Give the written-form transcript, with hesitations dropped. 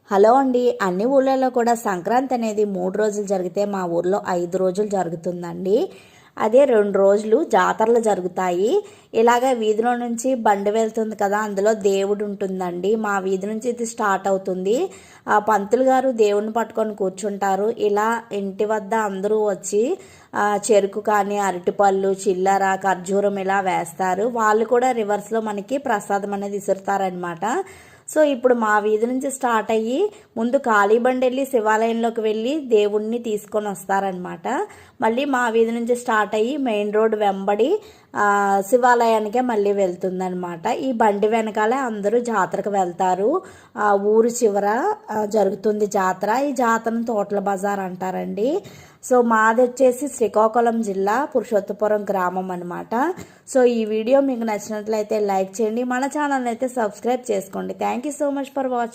Hello అండి. అన్ని ఊళ్ళల్లో కూడా సంక్రాంతి అనేది 3 రోజులు జరిగితే మా ఊర్లో 5 రోజులు జరుగుతుందండి. అదే 2 రోజులు జాతరలు జరుగుతాయి. ఇలాగ వీధిలో నుంచి బండి వెళ్తుంది కదా, అందులో దేవుడు ఉంటుందండి. మా వీధి నుంచి ఇది స్టార్ట్ అవుతుంది. ఆ పంతులు గారు దేవుడిని పట్టుకొని కూర్చుంటారు. ఇలా ఇంటి వద్ద అందరూ వచ్చి చెరుకు కానీ, అరటిపళ్ళు, చిల్లర, ఖర్జూరం ఇలా వేస్తారు. వాళ్ళు కూడా రివర్స్లో మనకి ప్రసాదం అనేది ఇసురుతారనమాట. సో ఇప్పుడు మా వీధి నుంచి స్టార్ట్ అయ్యి ముందు ఖాళీ బండి వెళ్ళి శివాలయంలోకి వెళ్ళి దేవుణ్ణి తీసుకొని వస్తారనమాట. మళ్ళీ మా వీధి నుంచి స్టార్ట్ అయ్యి మెయిన్ రోడ్ వెంబడి శివాలయానికే మళ్ళీ వెళ్తుందనమాట. ఈ బండి వెనకాలే అందరూ జాతరకు వెళ్తారు. ఊరు చివర జరుగుతుంది జాతర. ఈ జాతరను తోటల బజార్ అంటారండి. సో మాది వచ్చేసి శ్రీకాకుళం జిల్లా పురుషోత్తపురం గ్రామం అనమాట. సో ఈ వీడియో మీకు నచ్చినట్లయితే లైక్ చేయండి, మన ఛానల్ అయితే సబ్స్క్రైబ్ చేసుకోండి. Thank you so much for watching.